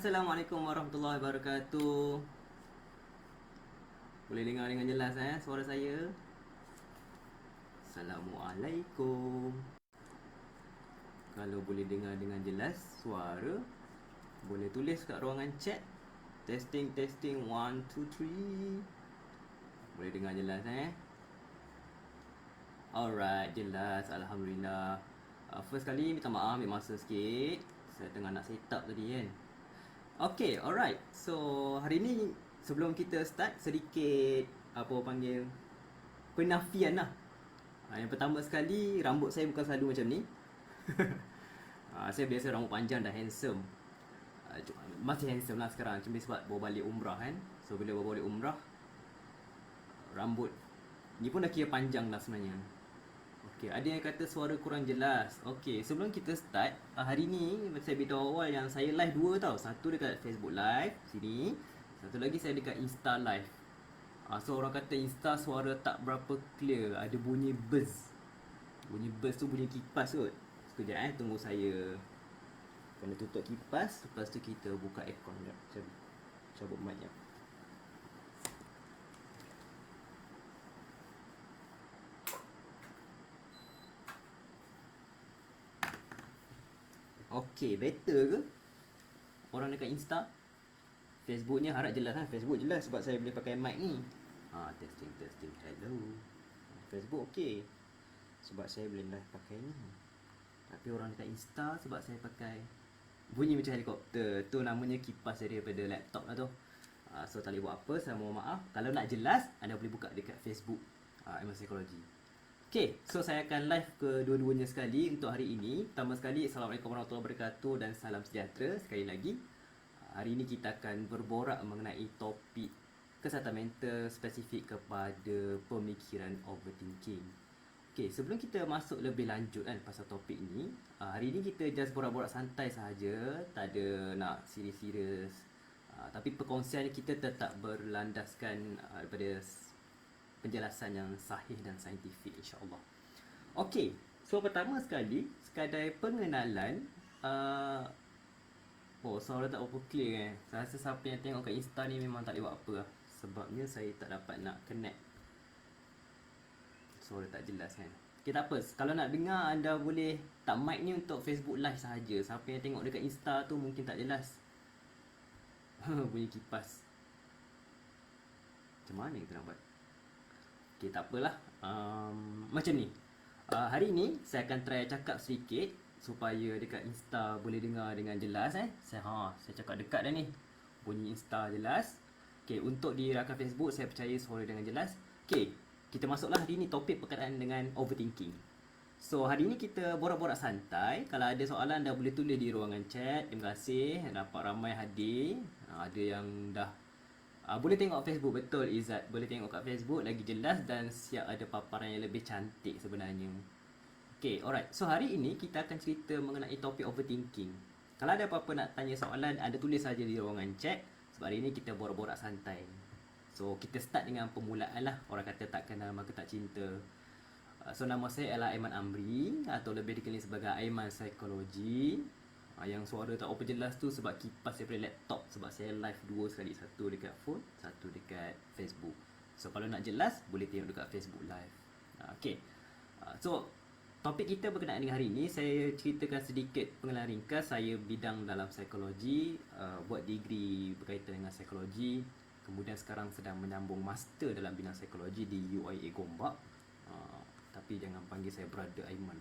Assalamualaikum warahmatullahi wabarakatuh. Boleh dengar dengan jelas suara saya? Assalamualaikum. Kalau boleh dengar dengan jelas suara, boleh tulis kat ruangan chat. Testing testing 1 2 3. Boleh dengar jelas Alright, jelas, alhamdulillah. First kali minta maaf, ambil masa sikit. Saya tengah nak set up tadi kan. Okay, alright. So, hari ni sebelum kita start, sedikit apa panggil penafian lah. Yang pertama sekali, rambut saya bukan selalu macam ni. Saya biasa rambut panjang dah handsome. Masih handsome lah sekarang, cuma sebab bawa balik umrah kan. So, bila bawa balik umrah, rambut ni pun dah kira panjang lah sebenarnya. Okay, ada yang kata suara kurang jelas. Okay, sebelum kita start, hari ni saya beritahu awal yang saya live dua tau. Satu dekat Facebook Live sini, satu lagi saya dekat Insta Live. So orang kata Insta suara tak berapa clear, ada bunyi buzz. Bunyi buzz tu bunyi kipas kot. Sekejap tunggu saya kena tutup kipas, lepas tu kita buka aircon sekejap. Cabut mic jap. Okay, better ke? Orang dekat Insta, Facebooknya harap jelas Facebook jelas sebab saya boleh pakai mic ni. Testing testing. Hello. Facebook okey. Sebab saya boleh live pakai ni. Tapi orang dekat Insta sebab saya pakai bunyi macam helikopter. Tu namanya kipas daripada laptop lah tu. So tak boleh buat apa, saya mohon maaf. Kalau nak jelas, anda boleh buka dekat Facebook Aiman Psikologi. Okay, so saya akan live ke dua-duanya sekali untuk hari ini. Pertama sekali, Assalamualaikum warahmatullahi wabarakatuh dan salam sejahtera sekali lagi. Hari ini kita akan berborak mengenai topik kesihatan mental spesifik kepada pemikiran overthinking. Okay, sebelum kita masuk lebih lanjut pasal topik ni, hari ni kita just borak-borak santai sahaja, tak ada nak serius-serius. Tapi perkongsian kita tetap berlandaskan daripada penjelasan yang sahih dan saintifik, insyaAllah. Okay, so pertama sekali, sekadar pengenalan. Suara tak apa clear Saya rasa siapa yang tengok kat Insta ni memang tak boleh buat apa lah. Sebabnya saya tak dapat nak connect. Suara tak jelas Okay, tak apa. Kalau nak dengar, anda boleh tak mic ni untuk Facebook Live sahaja. Siapa yang tengok dekat Insta tu mungkin tak jelas. Bunyi kipas. Macam mana kita nak buat? Okay, tak apalah. Macam ni. Hari ni saya akan try cakap sedikit supaya dekat Insta boleh dengar dengan jelas Saya cakap dekat dah ni. Bunyi Insta jelas. Okay, untuk di rakan Facebook saya percaya suara dengan jelas. Okay, kita masuklah hari ni topik berkaitan dengan overthinking. So hari ni kita borak-borak santai. Kalau ada soalan anda boleh tulis di ruangan chat. Terima kasih, dapat ramai hadir. Ada yang dah boleh tengok Facebook, betul Izzat. Boleh tengok kat Facebook, lagi jelas dan siap ada paparan yang lebih cantik sebenarnya. Okay, alright. So hari ini kita akan cerita mengenai topik overthinking. Kalau ada apa-apa nak tanya soalan, anda tulis saja di ruangan chat. Sebab hari ini kita borak-borak santai. So kita start dengan permulaan lah. Orang kata tak kenal maka tak cinta. So nama saya ialah Aiman Amri, atau lebih dikenali sebagai Aiman Psikologi. Yang suara tak apa jelas tu sebab kipas daripada laptop. Sebab saya live dua sekali. Satu dekat phone, satu dekat Facebook. So kalau nak jelas, boleh tengok dekat Facebook Live. Okay. So topik kita berkenaan dengan hari ini, saya ceritakan sedikit pengenalan ringkas. Saya bidang dalam psikologi, buat degree berkaitan dengan psikologi. Kemudian sekarang sedang menyambung master dalam bidang psikologi di UIA Gombak. Tapi jangan panggil saya Brother Aiman.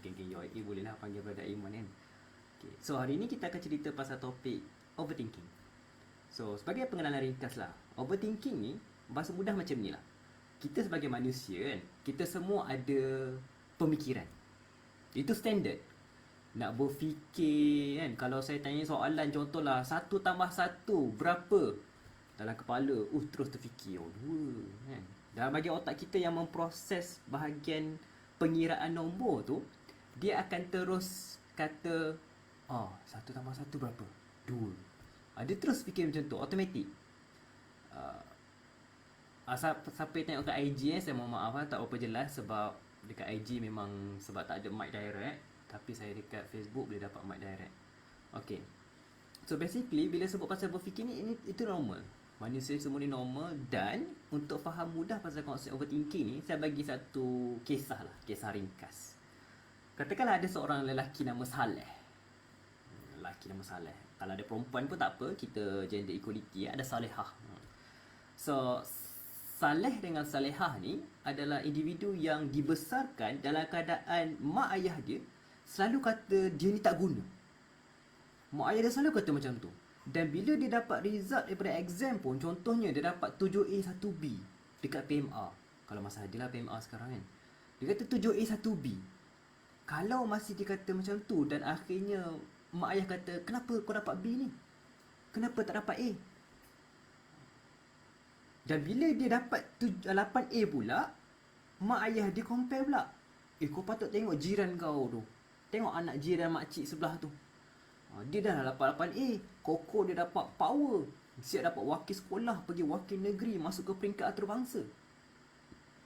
Geng-geng UIA bolehlah panggil Brother Aiman Okay. So hari ini kita akan cerita pasal topik overthinking. So sebagai pengenalan ringkas lah, overthinking ni bahasa mudah macam ni lah. Kita sebagai manusia kita semua ada pemikiran. Itu standard. Nak berfikir kalau saya tanya soalan contohlah 1 tambah 1 berapa? Dalam kepala terus terfikir 2 Dalam bahagian otak kita yang memproses bahagian pengiraan nombor tu, dia akan terus kata 1 tambah 1 berapa? 2 Dia terus fikir macam tu, automatik. Siapa yang tengok kat IG saya mohon maaf tak apa jelas sebab dekat IG memang sebab tak ada mic direct. Tapi saya dekat Facebook boleh dapat mic direct. Okay. So basically bila sebut pasal berfikir ni, itu normal. Manusia semua ni normal. Dan untuk faham mudah pasal konsep overthinking ni, saya bagi satu kisah lah, kisah ringkas. Katakanlah ada seorang lelaki nama Saleh. Lelaki nama Saleh. Kalau ada perempuan pun tak apa, kita gender equality, ada Salehah. So Saleh dengan Salehah ni adalah individu yang dibesarkan dalam keadaan mak ayah dia selalu kata dia ni tak guna. Mak ayah dia selalu kata macam tu. Dan bila dia dapat result daripada exam pun, contohnya dia dapat 7A 1B dekat PMR. Kalau masa dia lah PMR sekarang kan. Dia kata 7A 1B. Kalau masih dia kata macam tu dan akhirnya mak ayah kata, kenapa kau dapat B ni? Kenapa tak dapat A? Dan bila dia dapat 8A pula, mak ayah dia compare pula. Kau patut tengok jiran kau tu. Tengok anak jiran makcik sebelah tu. Dia dah dapat 8A. Koko dia dapat power. Siap dapat wakil sekolah, pergi wakil negeri, masuk ke peringkat antarabangsa.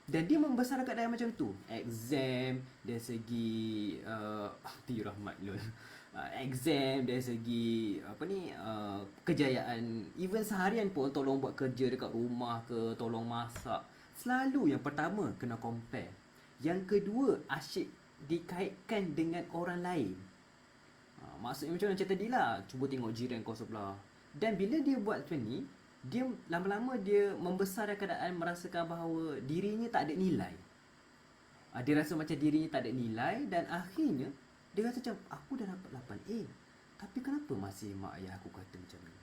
Dan dia membesar kat dalam macam tu. Exam dari segi Rahmat lol. Exam dari segi kejayaan, even seharian pun tolong buat kerja dekat rumah ke, tolong masak. Selalu yang pertama kena compare. Yang kedua asyik dikaitkan dengan orang lain. Maksudnya macam macam tadi lah, cuba tengok jiran kau sebelah. Dan bila dia buat macam ni, dia lama-lama dia membesar dalam keadaan merasakan bahawa dirinya tak ada nilai. Dia rasa macam dirinya tak ada nilai dan akhirnya dia rasa macam, aku dah dapat 8A, tapi kenapa masih mak ayah aku kata macam ni?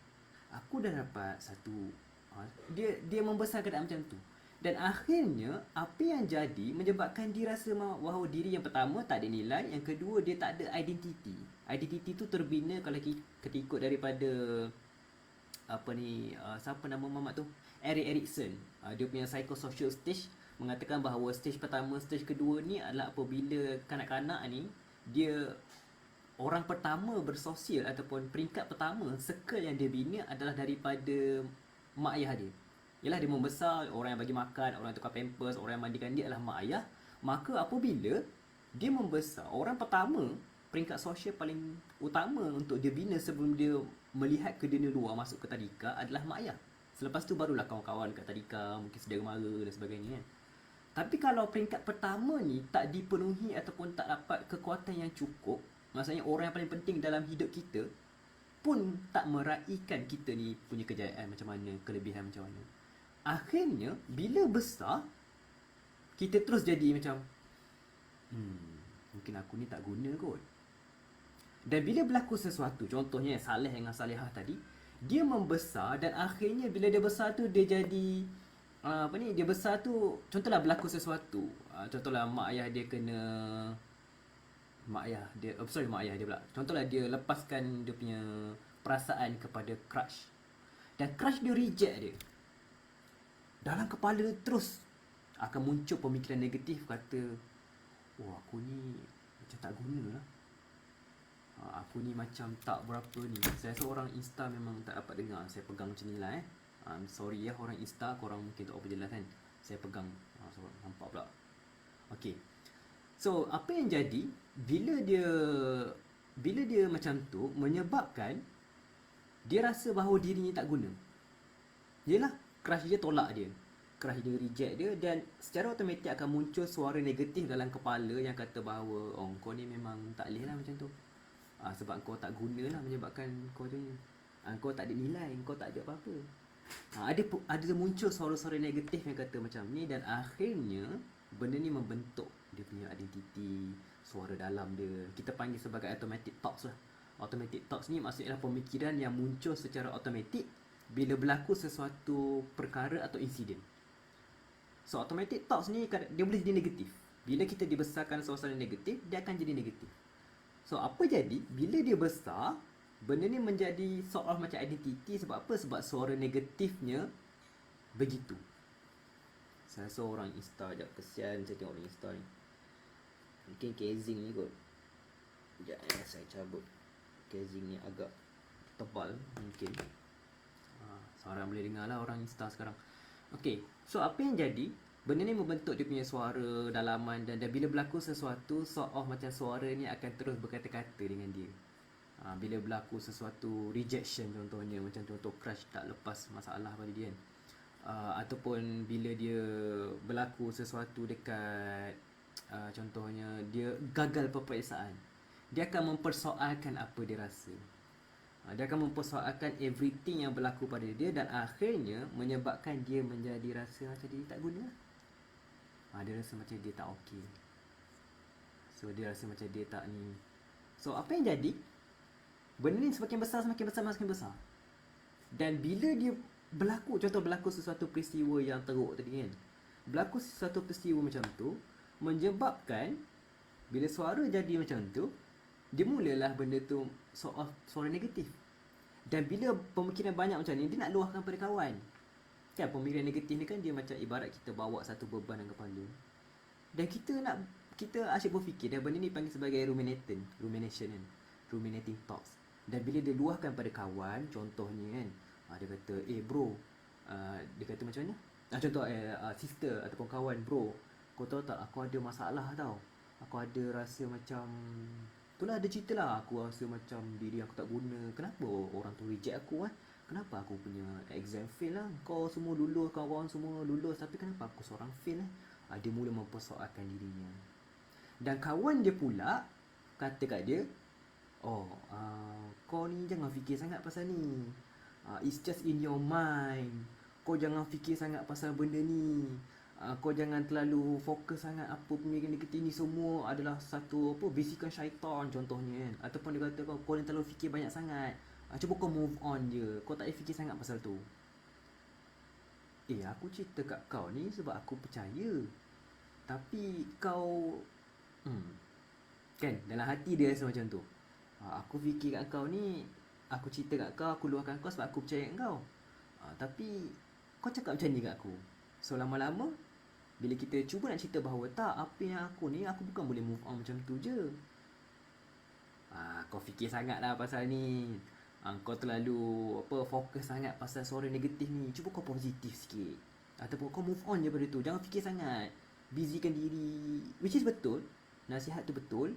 Aku dah dapat 1. Dia membesar keadaan macam tu. Dan akhirnya apa yang jadi menyebabkan dia rasa bahawa diri yang pertama tak ada nilai, yang kedua dia tak ada identiti. Identiti tu terbina kalau kita ikut daripada siapa nama mamat tu? Erik Erikson. Dia punya psychosocial stage mengatakan bahawa stage pertama, stage kedua ni adalah apabila kanak-kanak ni dia orang pertama bersosial ataupun peringkat pertama circle yang dia bina adalah daripada mak ayah dia. Yalah, dia membesar, orang yang bagi makan, orang yang tukar pampers, orang yang mandikan dia adalah mak ayah. Maka apabila dia membesar, orang pertama peringkat sosial paling utama untuk dia bina sebelum dia melihat ke dunia luar, masuk ke tadika, adalah mak ayah. Selepas tu barulah kawan-kawan kat tadika, mungkin saudara mara dan sebagainya kan. Tapi kalau peringkat pertama ni tak dipenuhi ataupun tak dapat kekuatan yang cukup, maksudnya orang yang paling penting dalam hidup kita pun tak meraihkan kita ni punya kejayaan macam mana, kelebihan macam mana. Akhirnya bila besar, kita terus jadi macam mungkin aku ni tak guna kot. Dan bila berlaku sesuatu, contohnya Saleh dengan Salehah tadi, dia membesar dan akhirnya bila dia besar tu dia jadi dia besar tu, contohlah berlaku sesuatu, contohlah mak ayah dia pula, contohlah dia lepaskan dia punya perasaan kepada crush dan crush dia reject dia. Dalam kepala terus akan muncul pemikiran negatif, kata, aku ni macam tak guna lah, aku ni macam tak berapa ni. Saya rasa orang Insta memang tak dapat dengar saya pegang macam ni lah I'm sorry ya orang Insta, korang mungkin tak apa jelas kan, saya pegang, so, nampak pula. Okay, so apa yang jadi bila dia macam tu, menyebabkan dia rasa bahawa dirinya tak guna. Yelah, crush dia tolak dia, crush dia reject dia, dan secara automatik akan muncul suara negatif dalam kepala yang kata bahawa kau ni memang tak boleh lah macam tu, sebab kau tak guna lah, menyebabkan kau tu kau tak ada nilai, kau tak ada apa-apa. Ada muncul suara-suara negatif yang kata macam ni, dan akhirnya benda ni membentuk dia punya identiti, suara dalam dia. Kita panggil sebagai automatic thoughts lah. Automatic thoughts ni maksudnya pemikiran yang muncul secara automatik bila berlaku sesuatu perkara atau insiden. So automatic thoughts ni dia boleh jadi negatif. Bila kita dibesarkan suasana negatif, dia akan jadi negatif. So apa jadi bila dia besar, benda ni menjadi seolah macam identiti. Sebab apa? Sebab suara negatifnya begitu. Saya rasa orang Insta, sekejap, kesian saya tengok orang Insta ni. Mungkin casing ni kot. Sekejap saya cabut. Casing ni agak tebal mungkin. Seorang boleh dengar lah orang Insta sekarang. Okay, so apa yang jadi, benda ni membentuk dia punya suara dalaman, dan bila berlaku sesuatu, seolah macam suara ni akan terus berkata-kata dengan dia. Bila berlaku sesuatu rejection contohnya, macam contoh crush tak lepas masalah pada dia kan. Ataupun bila dia berlaku sesuatu dekat contohnya dia gagal peperiksaan, dia akan mempersoalkan apa dia rasa. Dia akan mempersoalkan everything yang berlaku pada dia, dan akhirnya menyebabkan dia menjadi rasa macam dia tak guna. Dia rasa macam dia tak okey. So dia rasa macam dia tak ni. So apa yang jadi, benda ni semakin besar, semakin besar, semakin besar. Dan bila dia berlaku, contoh berlaku sesuatu peristiwa yang teruk tadi kan, berlaku sesuatu peristiwa macam tu, menyebabkan bila suara jadi macam tu, dia mulalah benda tu suara negatif. Dan bila pemikiran banyak macam ni, dia nak luahkan pada kawan. Kan pemikiran negatif ni kan dia macam ibarat kita bawa satu beban dalam kepala. Dan kita asyik berfikir, dan benda ni panggil sebagai rumination kan. Ruminating thoughts. Dan bila dia luahkan pada kawan, contohnya kan, dia kata, bro, dia kata macam mana? Contoh sister ataupun kawan, bro, kau tahu tak, aku ada masalah tau. Aku ada rasa macam, itulah ada cerita lah, aku rasa macam diri aku tak guna. Kenapa orang tu reject aku Kenapa aku punya exam fail lah? Kau semua lulus, kawan-kawan semua lulus, tapi kenapa aku seorang fail Dia mula mempersoalkan dirinya. Dan kawan dia pula kata kat dia, kau ni jangan fikir sangat pasal ni. It's just in your mind. Kau jangan fikir sangat pasal benda ni. Kau jangan terlalu fokus sangat apa pemikiran negatif ni, semua adalah satu bisikan syaitan contohnya kan. Ataupun dia kata kau ni terlalu fikir banyak sangat. Cuba kau move on je. Kau tak payah fikir sangat pasal tu. Aku cerita kat kau ni sebab aku percaya. Tapi kau kan dalam hati dia rasa macam tu. Aku fikir kat kau ni, aku cerita kat kau, aku luahkan kau sebab aku percaya kat kau. Tapi kau cakap macam ni kat aku. So lama-lama bila kita cuba nak cerita bahawa tak, apa yang aku ni, aku bukan boleh move on macam tu je. Kau fikir sangat lah pasal ni. Kau terlalu fokus sangat pasal suara negatif ni. Cuba kau positif sikit. Ataupun kau move on je pada tu. Jangan fikir sangat. Busykan diri. Which is betul. Nasihat tu betul.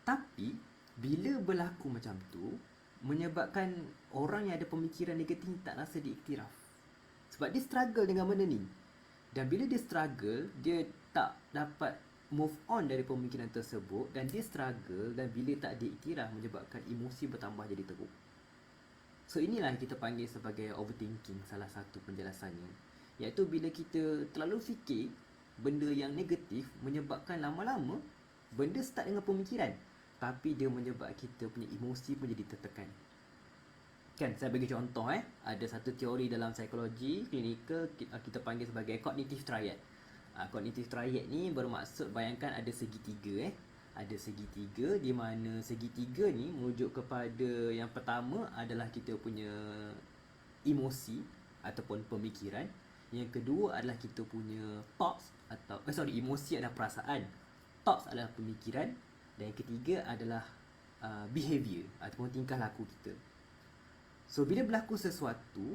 Tapi bila berlaku macam tu, menyebabkan orang yang ada pemikiran negatif ni tak rasa diiktiraf. Sebab dia struggle dengan benda ni. Dan bila dia struggle, dia tak dapat move on dari pemikiran tersebut. Dan dia struggle, dan bila tak diiktiraf, menyebabkan emosi bertambah jadi teruk. So inilah kita panggil sebagai overthinking, salah satu penjelasannya. Iaitu bila kita terlalu fikir benda yang negatif, menyebabkan lama-lama benda start dengan pemikiran, tapi dia menyebabkan kita punya emosi pun jadi tertekan. Kan, saya bagi contoh ada satu teori dalam psikologi klinikal, kita panggil sebagai cognitive triad. Cognitive triad ni bermaksud, bayangkan ada segitiga Ada segitiga, di mana segitiga ni merujuk kepada yang pertama adalah kita punya emosi ataupun pemikiran. Yang kedua adalah kita punya thoughts atau emosi adalah perasaan, thoughts adalah pemikiran, dan yang ketiga adalah behavior ataupun tingkah laku kita. So bila berlaku sesuatu,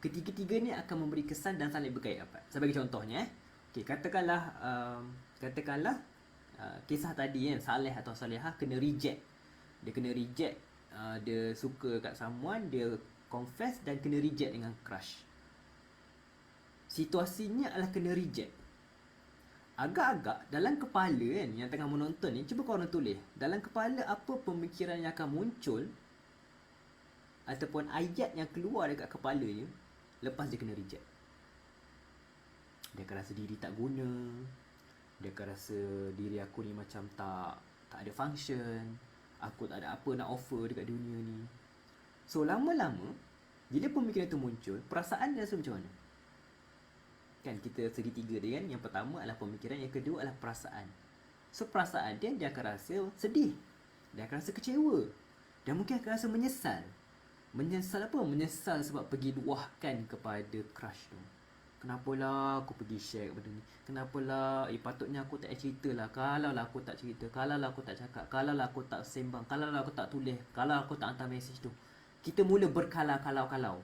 ketiga-tiga ni akan memberi kesan dan saling berkait rapat. Saya bagi contohnya katakanlah kisah tadi kan, Saleh atau Salehah kena reject. Dia kena reject, dia suka kat someone, dia confess dan kena reject dengan crush. Situasinya adalah kena reject. Agak-agak dalam kepala kan, yang tengah menonton ni, cuba korang tulis dalam kepala apa pemikiran yang akan muncul ataupun ayat yang keluar dekat kepalanya lepas dia kena reject. Dia akan rasa diri tak guna. Dia akan rasa diri aku ni macam tak ada function. Aku tak ada apa nak offer dekat dunia ni. So lama-lama bila pemikiran tu muncul, perasaan dia rasa macam mana? Kan kita segitiga dia kan. Yang pertama adalah pemikiran, yang kedua adalah perasaan. So perasaan dia akan rasa sedih. Dia akan rasa kecewa. Dan mungkin akan rasa menyesal. Menyesal apa? Menyesal sebab pergi luahkan kepada crush tu. Kenapalah aku pergi share benda ni? Kenapalah patutnya aku tak cerita lah. Kalau lah aku tak cerita, kalau lah aku tak cakap, kalau lah aku tak sembang, kalau lah aku tak tulis, kalau aku tak hantar mesej tu. Kita mula berkalau-kalau.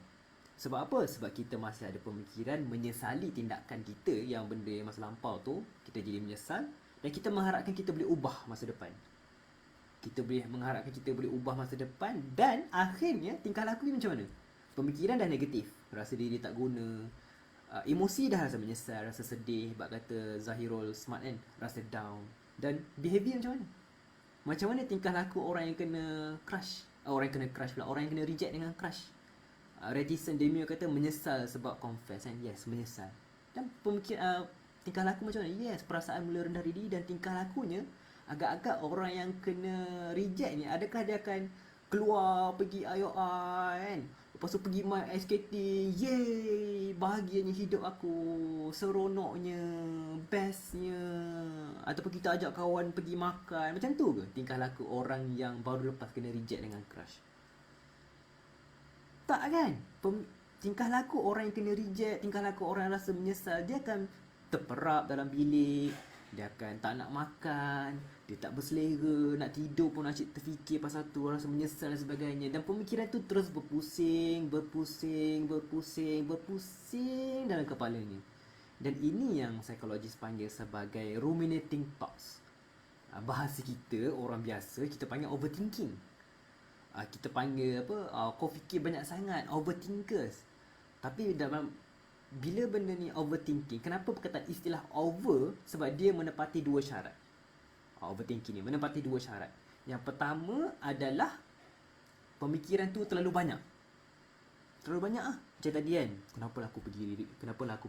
Sebab apa? Sebab kita masih ada pemikiran menyesali tindakan kita yang benda yang masa lampau tu. Kita jadi menyesal dan kita mengharapkan kita boleh ubah masa depan. Kita boleh mengharapkan kita boleh ubah masa depan, dan akhirnya tingkah laku ni macam mana? Pemikiran dah negatif, rasa diri tak guna, emosi dah rasa menyesal, rasa sedih, bab kata Zahirul Smart kan, rasa down. Dan behavior macam mana? Macam mana tingkah laku orang yang kena crush? Orang yang kena crush pula, orang yang kena reject dengan crush. Reticent Demio kata menyesal sebab confess kan. Yes, menyesal. Dan tingkah laku macam mana? Yes, perasaan mula rendah diri, dan tingkah lakunya agak-agak orang yang kena reject ni, adakah dia akan keluar pergi IOI kan, lepas tu pergi main ice skating, yay, bahagianya hidup aku, seronoknya, bestnya, ataupun kita ajak kawan pergi makan, macam tu ke tingkah laku orang yang baru lepas kena reject dengan crush? Tak kan? Tingkah laku orang yang kena reject, tingkah laku orang yang rasa menyesal, dia akan terperap dalam bilik, dia akan tak nak makan, dia tak berselera, nak tidur pun asyik terfikir pasal tu, rasa menyesal dan sebagainya. Dan pemikiran tu terus berpusing dalam kepalanya. Dan ini yang psikologis panggil sebagai ruminating thoughts. Bahasa kita, orang biasa, kita panggil overthinking. Kita panggil kau fikir banyak sangat, overthinkers. Tapi bila benda ni overthinking, kenapa perkataan istilah over? Sebab dia menepati dua syarat. Overthinking ni menepati dua syarat. Yang pertama adalah pemikiran tu terlalu banyak. Terlalu banyak macam tadi kan, kenapalah aku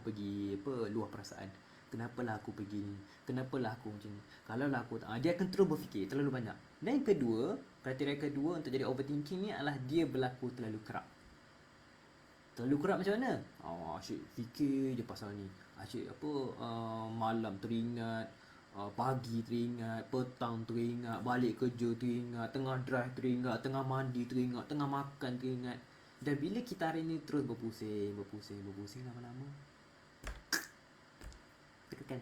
pergi luah perasaan, kenapalah aku pergi ni, kenapalah aku macam ni, kalaulah aku dia akan terus berfikir terlalu banyak. Dan yang kedua, kriteria kedua untuk jadi overthinking ni adalah dia berlaku terlalu kerap. Terlalu kerap macam mana? Asyik fikir je pasal ni, asyik malam teringat, pagi teringat, petang teringat, balik kerja teringat, tengah drive teringat, tengah mandi teringat, tengah makan teringat. Dan bila kita hari ni terus berpusing lama-lama, tekan.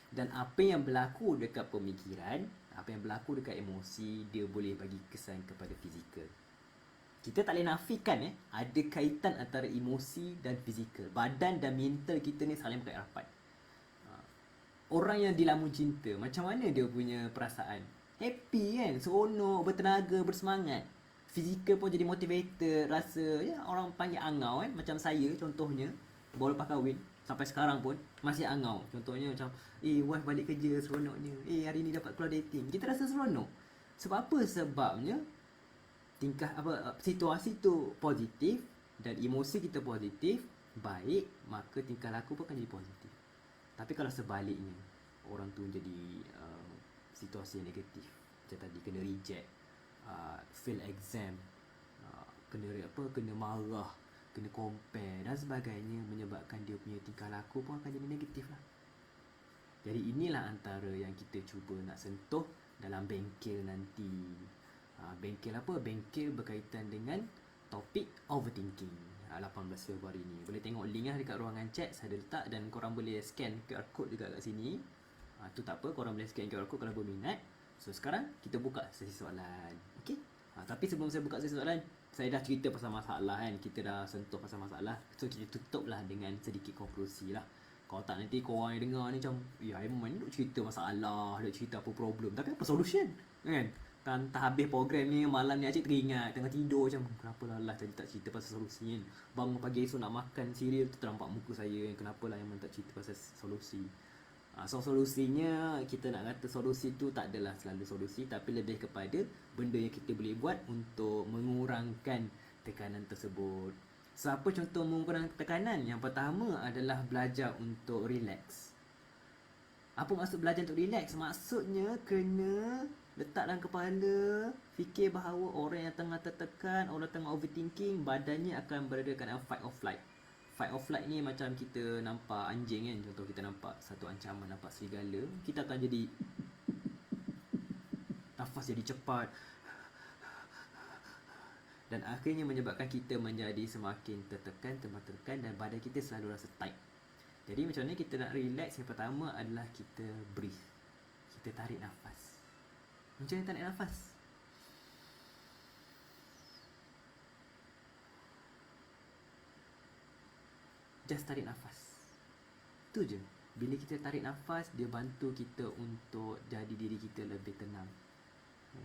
Dan apa yang berlaku dekat pemikiran, apa yang berlaku dekat emosi, dia boleh bagi kesan kepada fizikal. Kita tak boleh nafikan ada kaitan antara emosi dan fizikal. Badan dan mental kita ni saling berkait rapat. Orang yang dilamun cinta, macam mana dia punya perasaan? Happy kan, seronok, bertenaga, bersemangat. Fizikal pun jadi motivator, rasa orang panggil angau kan. Macam saya contohnya, baru lepas kahwin, sampai sekarang pun masih angau. Contohnya macam, wife balik kerja seronoknya, hari ni dapat keluar dating, kita rasa seronok. Sebab apa? Sebabnya situasi tu positif dan emosi kita positif, baik, maka tingkah laku pun akan jadi positif. Tapi kalau sebaliknya, orang tu jadi situasi yang negatif, macam tadi kena reject, fail exam, kena marah, kena compare dan sebagainya, menyebabkan dia punya tingkah laku pun akan jadi negatif lah. Jadi inilah antara yang kita cuba nak sentuh dalam bengkel nanti. Bengkel apa? Bengkel berkaitan dengan topik overthinking 18 Februari ni. Boleh tengok link dekat ruangan chat, saya ada letak, dan korang boleh scan QR code juga kat sini. Tu tak apa, korang boleh scan QR code kalau berminat. So sekarang kita buka sesi soalan. Okey? Tapi sebelum saya buka sesi soalan, saya dah cerita pasal masalah kan. Kita dah sentuh pasal masalah. So kita tutup lah dengan sedikit konklusi lah. Kalau tak nanti korang yang dengar ni macam, Aiman duk cerita masalah, duk cerita apa problem, tapi apa solution? Kan? Tak habis program ni, malam ni asyik teringat, tengah tidur macam, kenapa lah tadi tak cerita pasal solusi kan? Bangun pagi esok nak makan cereal tu ternampak muka saya, kenapa lah Aiman tak cerita pasal solusi? So solusinya, kita nak kata solusi tu tak adalah selalu solusi, tapi lebih kepada benda yang kita boleh buat untuk mengurangkan tekanan tersebut. So apa contoh mengurangkan tekanan? Yang pertama adalah belajar untuk relax. Apa maksud belajar untuk relax? Maksudnya kena letak dalam kepala, fikir bahawa orang yang tengah tertekan, orang tengah overthinking, badannya akan berada dalam fight or flight. Fight or flight ni macam kita nampak anjing kan. Contoh kita nampak satu ancaman, nampak serigala, kita akan jadi nafas jadi cepat, dan akhirnya menyebabkan kita menjadi semakin tertekan, dan badan kita selalu rasa tight. Jadi macam mana kita nak relax? Yang pertama adalah kita breathe. Kita tarik nafas. Macam mana tarik nafas? Just tarik nafas. Tu je. Bila kita tarik nafas, dia bantu kita untuk jadi diri kita lebih tenang.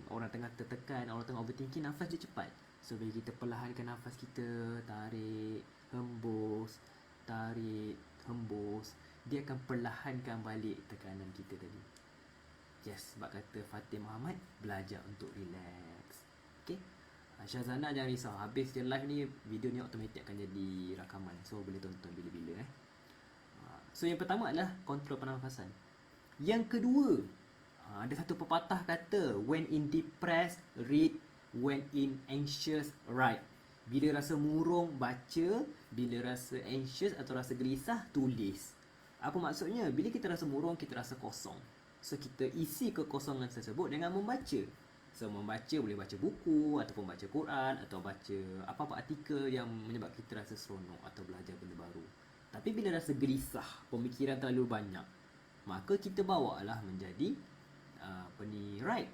Orang tengah tertekan, orang tengah overthinking, nafas dia cepat. So bila kita perlahankan nafas kita, tarik, hembus, tarik, hembus, dia akan perlahankan balik tekanan kita tadi. Yes, sebab kata Fatih Muhammad, belajar untuk relax. Okay, Syazana jangan risau, habis je live ni, video ni automatik akan jadi rakaman. So boleh tonton bila-bila So yang pertama adalah kontrol pernafasan. Yang kedua, ada satu pepatah kata, when in depressed, read. When in anxious, write. Bila rasa murung, baca. Bila rasa anxious atau rasa gelisah, tulis. Apa maksudnya? Bila kita rasa murung, kita rasa kosong. So kita isi kekosongan tersebut dengan membaca. So membaca, boleh baca buku, ataupun baca Quran, atau baca apa-apa artikel yang menyebabkan kita rasa seronok atau belajar benda baru. Tapi bila rasa gelisah, pemikiran terlalu banyak, maka kita bawalah menjadi write.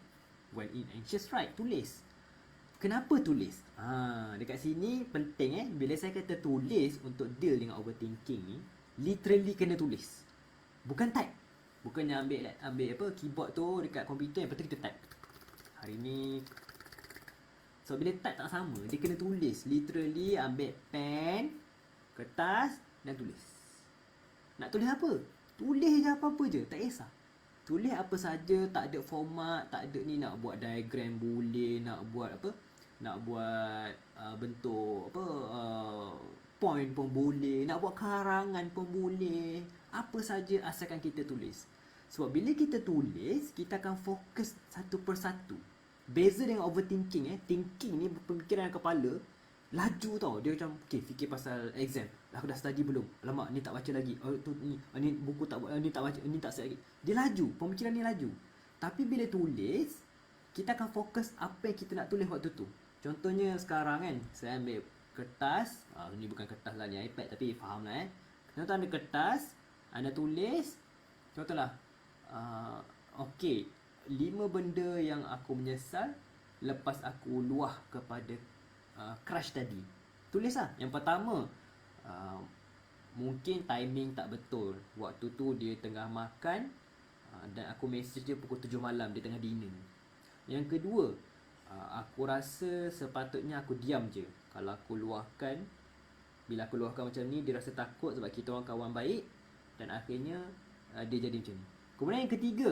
When in anxious, write. Tulis. Kenapa tulis? Dekat sini penting bila saya kata tulis untuk deal dengan overthinking ni, literally kena tulis. Bukan type. Bukannya ambil apa keyboard tu dekat komputer, lepas tu kita type. Hari ni. So bila type tak sama, dia kena tulis. Literally ambil pen, kertas dan tulis. Nak tulis apa? Tulis je apa-apa je, tak kisah. Tulis apa saja, tak ada format, tak ada ni, nak buat diagram boleh, nak buat apa? Nak buat bentuk apa point pun boleh, nak buat karangan pun boleh. Apa saja asalkan kita tulis. Sebab bila kita tulis, kita akan fokus satu persatu. Beza dengan overthinking thinking ni pemikiran kepala laju tau. Dia macam fikir pasal exam. Aku dah study belum? Alamak, ni tak baca lagi. Ni buku tak ni tak baca, ni tak set lagi. Dia laju, pemikiran ni laju. Tapi bila tulis, kita akan fokus apa yang kita nak tulis waktu tu. Contohnya sekarang kan, saya ambil kertas. Ni bukan kertas lah, ni iPad, tapi faham lah Contoh anda kertas, anda tulis. Contohlah 5 benda yang aku menyesal lepas aku luah kepada crush tadi. Tulis lah. Yang pertama, mungkin timing tak betul. Waktu tu dia tengah makan, dan aku message dia pukul 7 malam, dia tengah dinner. Yang kedua, aku rasa sepatutnya aku diam je. Kalau aku luahkan, bila aku luahkan macam ni, dia rasa takut sebab kita orang kawan baik, dan akhirnya dia jadi macam ni. Kemudian yang ketiga,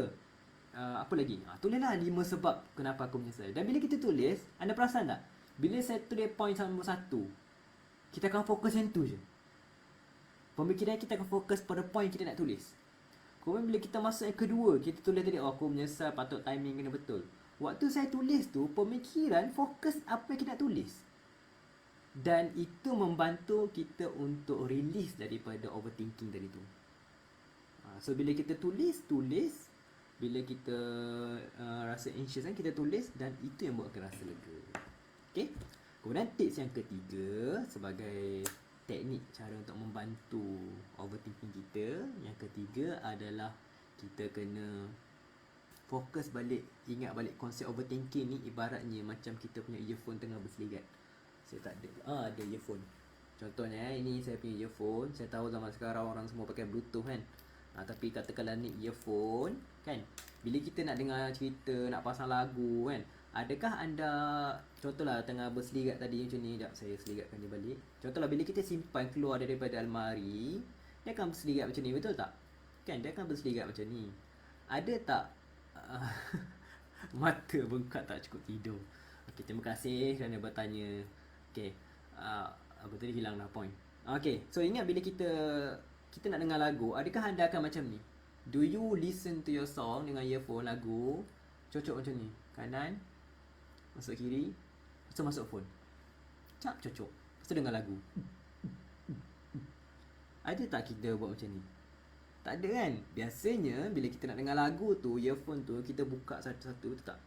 apa lagi? Tulislah 5 sebab kenapa aku menyesal. Dan bila kita tulis, anda perasan tak? Bila saya tulis point nombor 1, kita akan fokus yang tu je. Pemikiran kita akan fokus pada point kita nak tulis. Kemudian bila kita masuk yang kedua, kita tulis tadi, aku menyesal, patut timing kena betul. Waktu saya tulis tu, pemikiran fokus apa yang kita nak tulis. Dan itu membantu kita untuk release daripada overthinking tadi tu. So bila kita tulis. Bila kita rasa anxious kita tulis, dan itu yang buat kita rasa lega. Okay. Kemudian tips yang ketiga, sebagai teknik cara untuk membantu overthinking kita, yang ketiga adalah kita kena fokus balik, ingat balik konsep overthinking ni ibaratnya macam kita punya earphone tengah berseligat. Saya tak ada ada earphone. Contohnya ini saya punya earphone. Saya tahu zaman sekarang orang semua pakai bluetooth kan. Tapi katakanlah ni earphone kan, bila kita nak dengar cerita, nak pasang lagu kan, adakah anda, contohlah tengah berseligat tadi macam ni, sekejap saya seligatkan dia balik. Contohlah bila kita simpan keluar daripada almari, dia akan berseligat macam ni, betul tak? Kan dia akan berseligat macam ni. Ada tak mata bengkak tak cukup tidur? Okey, terima kasih kerana bertanya. Okey, apa tadi hilang dah point. Okey, so ingat bila kita nak dengar lagu, adakah anda akan macam ni? Do you listen to your song dengan earphone lagu, cocok macam ni, kanan masuk kiri, lepas tu masuk phone, cocok, lepas tu dengar lagu. Ada tak kita buat macam ni? Tak ada kan? Biasanya bila kita nak dengar lagu tu, earphone tu, kita buka satu-satu, betul tak?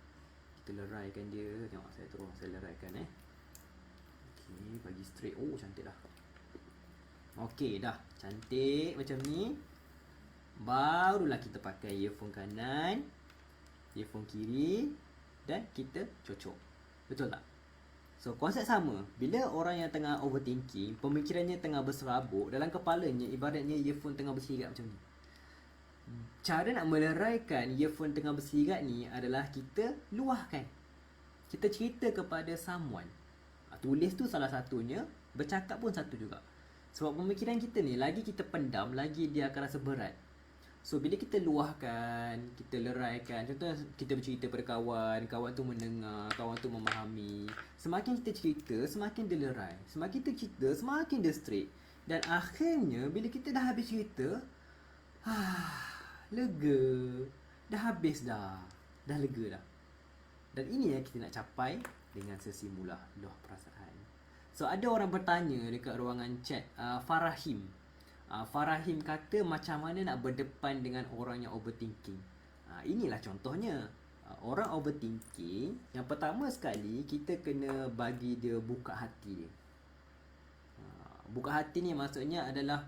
Kita leraikan dia. Tengok saya terus, saya leraikan Okey, bagi straight. Oh, cantik dah. Okey, dah cantik macam ni. Barulah kita pakai earphone kanan, earphone kiri, dan kita cocok. Betul tak? So konsep sama. Bila orang yang tengah overthinking, pemikirannya tengah berserabut dalam kepalanya, ibaratnya earphone tengah berseligat macam ni. Cara nak meleraikan earphone tengah berselirat ni adalah kita luahkan. Kita cerita kepada someone. Tulis tu salah satunya, bercakap pun satu juga. Sebab pemikiran kita ni, lagi kita pendam, lagi dia akan rasa berat. So bila kita luahkan, kita leraikan, contohnya kita bercerita pada kawan, kawan tu mendengar, kawan tu memahami. Semakin kita cerita, semakin dia lerai. Semakin kita cerita, semakin dia straight. Dan akhirnya bila kita dah habis cerita, lega. Dah habis dah. Dah lega dah. Dan ini yang kita nak capai dengan sesi mula luah perasaan. So ada orang bertanya dekat ruangan chat, Farahim. Farahim kata macam mana nak berdepan dengan orang yang overthinking. Inilah contohnya. Orang overthinking, yang pertama sekali kita kena bagi dia buka hati dia. Buka hati ni maksudnya adalah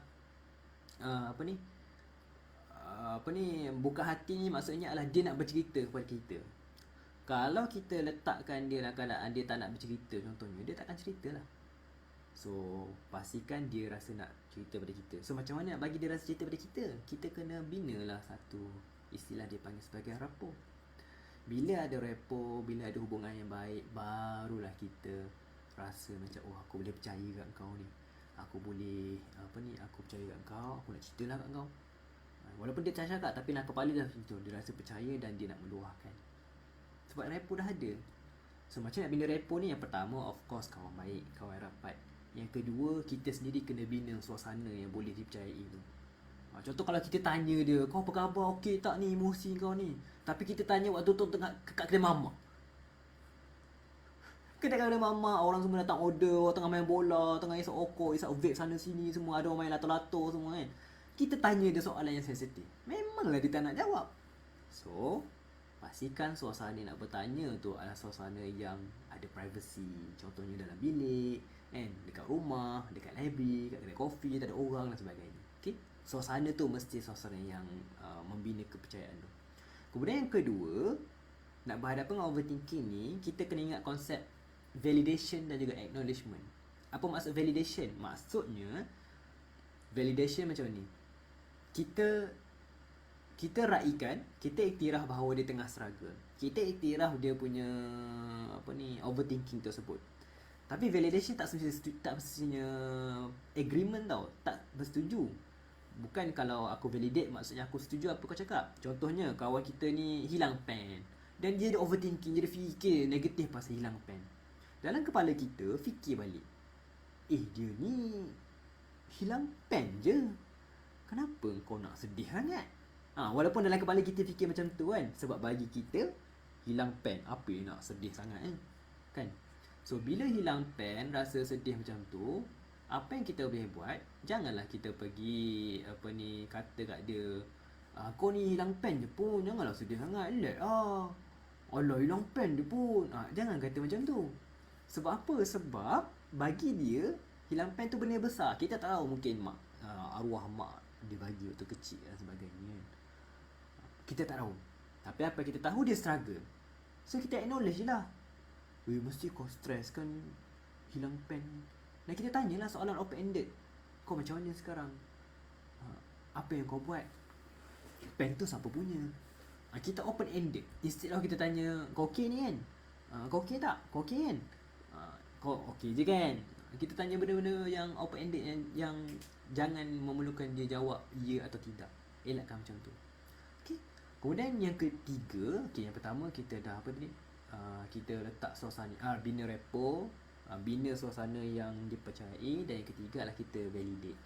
buka hati ni maksudnya adalah dia nak bercerita kepada kita. Kalau kita letakkan dia dalam keadaan dia tak nak bercerita contohnya, dia takkan cerita lah. So pastikan dia rasa nak cerita pada kita. So macam mana nak bagi dia rasa cerita pada kita? Kita kena bina lah satu istilah dia panggil sebagai rapport. Bila ada rapport, bila ada hubungan yang baik, barulah kita rasa macam aku boleh percaya kat kau ni. Aku boleh aku percaya kat kau, aku nak ceritalah kat kau. Walaupun dia tak cakap tapi nak kepala dah macam tu, dia rasa percaya dan dia nak meluahkan. Sebab rapport dah ada. So macam nak bina rapport ni, yang pertama of course kawan baik, kawan rapat. Yang kedua, kita sendiri kena bina suasana yang boleh dipercayai tu. Contoh kalau kita tanya dia, kau apa khabar, okey tak ni emosi kau ni? Tapi kita tanya waktu tu tengah kat kedai mamak. Kedai mamak, orang semua datang order, orang tengah main bola, tengah isap okok, isap vape sana sini semua, ada orang main lato-lato semua kan. Kita tanya dia soalan yang sensitif, memanglah dia tak nak jawab. So pastikan suasana nak bertanya tu adalah suasana yang ada privacy. Contohnya dalam bilik, dekat rumah, dekat library, dekat kedai kopi, tak ada orang dan sebagainya. Okay? Suasana tu mesti suasana yang membina kepercayaan tu. Kemudian yang kedua, nak berhadapan dengan overthinking ni, kita kena ingat konsep validation dan juga acknowledgement. Apa maksud validation? Maksudnya validation macam ni. Kita raikan, kita iktiraf bahawa dia tengah struggle. Kita iktiraf dia punya overthinking tersebut. Tapi validation tak semestinya agreement tau. Tak bersetuju. Bukan kalau aku validate maksudnya aku setuju apa kau cakap. Contohnya kawan kita ni hilang pen dan dia ada overthinking, dia fikir negatif pasal hilang pen. Dalam kepala kita fikir balik, dia ni hilang pen je, kenapa kau nak sedih sangat? Walaupun dalam kepala kita fikir macam tu kan, sebab bagi kita hilang pen, apa yang nak sedih sangat kan? So bila hilang pen, rasa sedih macam tu, apa yang kita boleh buat, janganlah kita pergi kata kat dia, kau ni hilang pen je pun, janganlah sedih sangat, relax lah. Alah hilang pen je pun. Jangan kata macam tu. Sebab apa? Sebab bagi dia hilang pen tu benda besar. Kita tahu mungkin arwah mak dia bagi waktu kecil dan sebagainya. Kita tak tahu. Tapi apa kita tahu, dia struggle. So kita acknowledge je lah. Mesti kau stress kan hilang pen. Dan kita tanyalah soalan open-ended. Kau macam mana sekarang? Apa yang kau buat? Pen tu siapa punya? Kita open-ended. Instead of kita tanya, kau okey ni kan? Kau okey tak? Kau okey kan? Kau okey je kan? Kita tanya benda-benda yang open-ended, yang jangan memerlukan dia jawab ya atau tidak. Elakkan macam tu. Okay. Kemudian yang ketiga, yang pertama kita dah kita letak suasana, bina rapport, bina suasana yang dipercayai, dan yang ketiga adalah kita validate.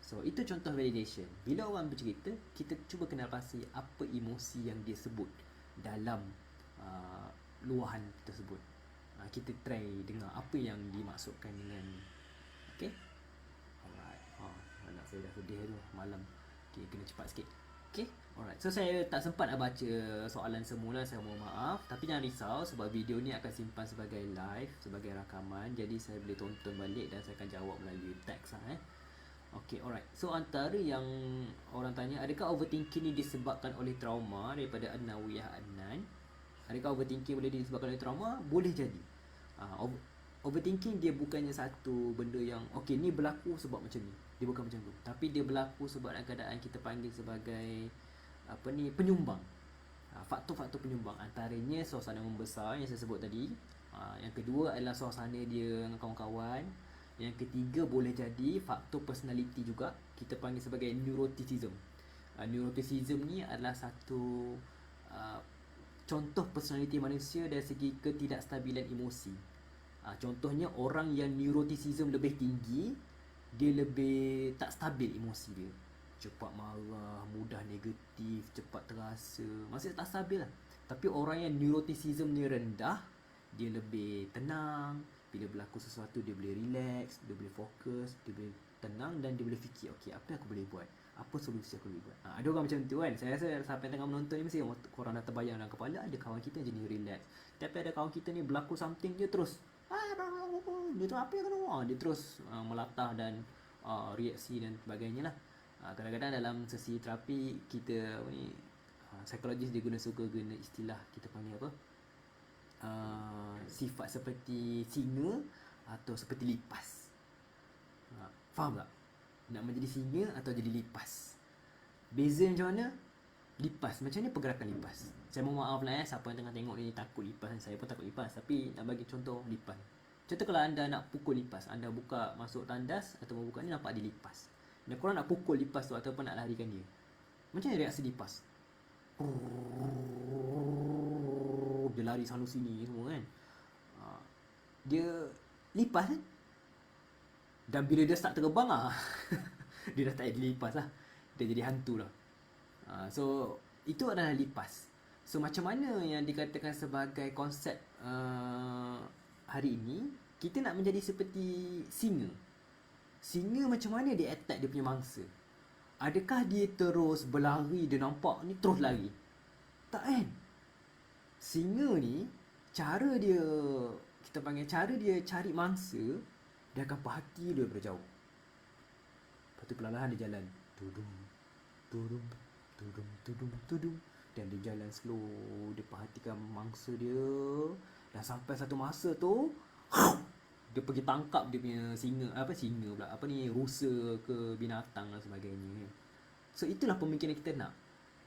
So itu contoh validation. Bila orang bercerita, kita cuba kenal pasti apa emosi yang dia sebut dalam luahan tersebut. Kita try dengar apa yang dimaksudkan dengan. Okay. Alright. Anak saya dah sedih tu malam. Okay, kena cepat sikit. Okay. Alright. So saya tak sempat nak baca soalan semula, saya mohon maaf. Tapi jangan risau sebab video ni akan simpan sebagai live, sebagai rakaman. Jadi saya boleh tonton balik dan saya akan jawab melalui teks lah. Okay, alright. So antara yang orang tanya, adakah overthinking ni disebabkan oleh trauma daripada An-Nawiyah Adnan? Adakah overthinking boleh disebabkan oleh trauma? Boleh jadi. Overthinking dia bukannya satu benda yang okay ni berlaku sebab macam ni. Dia bukan macam tu. Tapi dia berlaku sebab dalam keadaan kita panggil sebagai penyumbang. Faktor-faktor penyumbang antaranya suasana membesar yang saya sebut tadi. Yang kedua adalah suasana dia dengan kawan-kawan. Yang ketiga boleh jadi faktor personality juga, kita panggil sebagai neuroticism. Neuroticism ni adalah satu contoh personality manusia dari segi ketidakstabilan emosi. Contohnya orang yang neuroticism lebih tinggi, dia lebih tak stabil emosi dia. Cepat marah, mudah negatif, cepat terasa. Maksudnya tak stabil lah. Tapi orang yang neuroticism ni rendah, dia lebih tenang. Bila berlaku sesuatu, dia boleh relax, dia boleh fokus, dia boleh tenang dan dia boleh fikir, okey, apa yang aku boleh buat? Apa solusi aku boleh buat? Ada orang macam tu kan. Saya rasa siapa yang tengah menonton ni mesti korang dah terbayang dalam kepala, ada kawan kita yang jenis relax. Tapi ada kawan kita ni berlaku something, dia terus dia tu apa yang kena? Dia terus melatah dan reaksi dan sebagainya lah. Kadang-kadang dalam sesi terapi kita psikologis dia suka guna istilah kita panggil apa? Sifat seperti singa atau seperti lipas. Faham tak? Nak menjadi singa atau jadi lipas. Beza macam mana? Lipas, macam mana pergerakan lipas? Saya mohon maaf lah siapa yang tengah tengok ni takut lipas. Saya pun takut lipas. Tapi nak bagi contoh lipas. Contoh kalau anda nak pukul lipas, anda buka masuk tandas atau buka ni, nampak dia lipas. Dan korang nak pukul lipas tu ataupun nak larikan dia, macam mana reaksi lipas? Dia lari sana sini semua kan. Dia lipas kan. Dan bila dia start terbang dia dah tak jadi lipas lah. Dia jadi hantu lah. So itu adalah lipas. So macam mana yang dikatakan sebagai konsep hari ini, kita nak menjadi seperti singa. Singa macam mana dia attack dia punya mangsa? Adakah dia terus berlari, dia nampak ni terus lari? Tak kan? Singa ni, cara dia cari mangsa, dia akan perhati dia daripada jauh. Lepas tu perlahan dia jalan. Tudum, tudum, tudum, tudum, tudum. Dan dia jalan slow, dia perhatikan mangsa dia. Dan sampai satu masa tu, dia pergi tangkap dia punya rusa ke binatang dan sebagainya. So itulah pemikiran kita nak.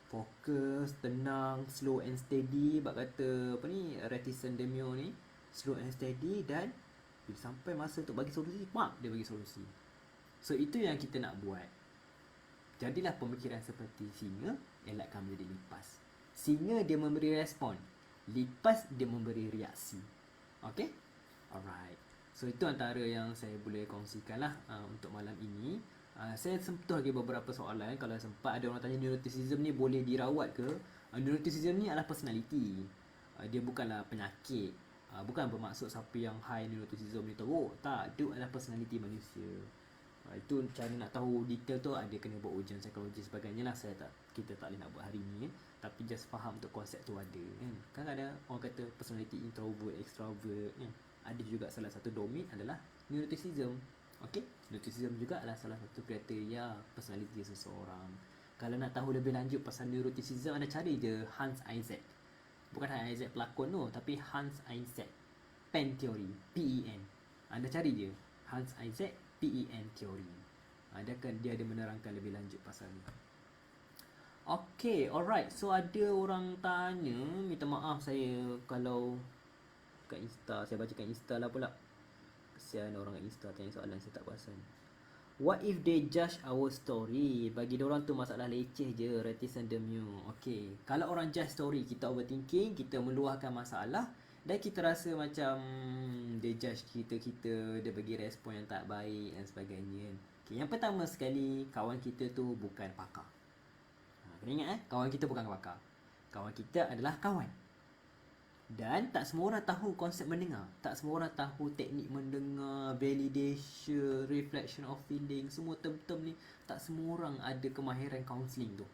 Fokus, tenang, slow and steady. Bak kata Reticent Demio ni, slow and steady. Dan bila sampai masa untuk bagi solusi, dia bagi solusi. So itu yang kita nak buat. Jadilah pemikiran seperti singa, elakkan menjadi lipas. Singa dia memberi respon, lipas dia memberi reaksi. Okay? Alright. So itu antara yang saya boleh kongsikan lah untuk malam ini. Saya sentuh lagi beberapa soalan. Kalau sempat ada orang tanya neuroticism ni boleh dirawat ke? Neuroticism ni adalah personality. Dia bukanlah penyakit. Bukan bermaksud siapa yang high neuroticism ni teruk. Tak, dia adalah personality manusia. Itu cara nak tahu detail tu ada kena buat ujian psikologi sebagainya lah. Kita tak boleh nak buat hari ni. Tapi just faham untuk konsep tu ada kan. Kan ada orang kata personality introvert, extrovert kan. Ada juga salah satu domain adalah neuroticism. Okay, neuroticism juga adalah salah satu kriteria personality seseorang. Kalau nak tahu lebih lanjut pasal neuroticism, anda cari je Hans Isaac. Bukan Hans Isaac pelakon tu, tapi Hans Isaac Pen Theory, PEN. Anda cari je Hans Isaac PEN Theory. Dia ada menerangkan lebih lanjut pasal ni. Okay, alright. So ada orang tanya, minta maaf saya kalau kat Insta, saya baca kat Insta lah pula. Kesian orang kat Insta tanya soalan saya tak perasan. What if they judge our story? Bagi diorang tu masalah leceh je, Reticent Demio. Okay, kalau orang judge story, kita overthinking, kita meluahkan masalah dan kita rasa macam dia judge kita, dia bagi respon yang tak baik dan sebagainya. Okay, yang pertama sekali, kawan kita tu bukan pakar. Kena ingat kawan kita bukan pakar. Kawan kita adalah kawan. Dan tak semua orang tahu konsep mendengar. Tak semua orang tahu teknik mendengar, validation, reflection of feeling, semua term-term ni. Tak semua orang ada kemahiran counselling tu.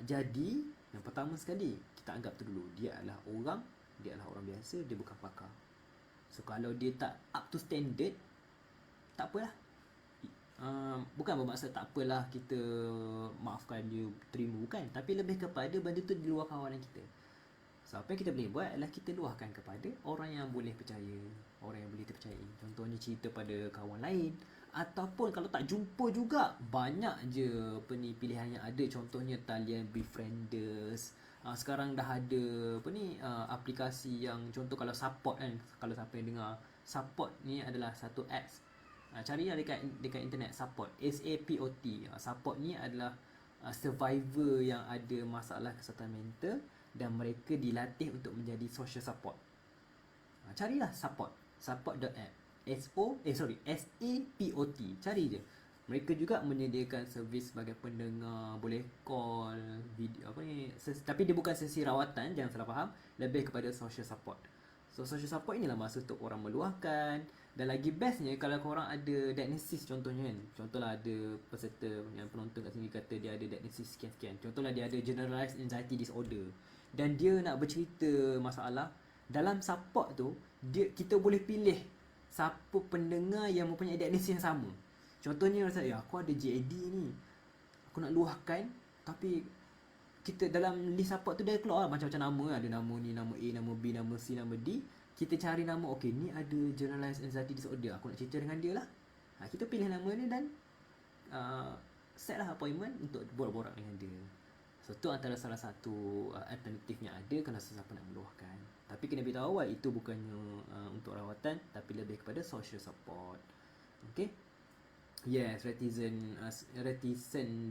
Jadi, yang pertama sekali, kita anggap tu dulu. Dia adalah orang biasa, dia bukan pakar. So, kalau dia tak up to standard, tak apalah. Bukan bermaksud tak apalah kita maafkan dia, terima, bukan. Tapi lebih kepada benda tu di luar kawanan kita. So apa yang kita boleh buat adalah kita luahkan kepada orang yang boleh percaya, orang yang boleh terpercayai. Contohnya cerita pada kawan lain, Ataupun kalau tak jumpa juga, banyak je pilihan yang ada. Contohnya talian Befrienders. Sekarang dah ada aplikasi yang contoh kalau support kan, kalau siapa yang dengar, support ni adalah satu apps. Carilah dekat internet, support, SAPOT. Support ni adalah survivor yang ada masalah kesihatan mental dan mereka dilatih untuk menjadi social support. Carilah support.app. SAPOT. Cari je. Mereka juga menyediakan servis sebagai pendengar, boleh call, video tapi dia bukan sesi rawatan, jangan salah faham, lebih kepada social support. So social support inilah masa untuk orang meluahkan. Dan lagi bestnya kalau korang ada diagnosis, contohnya kan, contohlah ada peserta yang penonton kat sini kata dia ada diagnosis sekian-sekian, contohlah dia ada generalized anxiety disorder dan dia nak bercerita masalah. Dalam support tu, kita boleh pilih siapa pendengar yang mempunyai diagnosis yang sama. Contohnya saya, aku ada JAD ni, aku nak luahkan, tapi kita dalam list support tu dia keluar macam-macam nama. Ada nama ni, nama A, nama B, nama C, nama D. Kita cari nama, okey ni ada generalized anxiety disorder, aku nak cerita dengan dia lah. Kita pilih nama dia dan set lah appointment untuk borak-borak dengan dia. So tu antara salah satu alternatif yang ada kalau sesiapa nak meluahkan. Tapi kena beritahu awal, itu bukannya untuk rawatan, tapi lebih kepada social support. Okay. Yes, reticent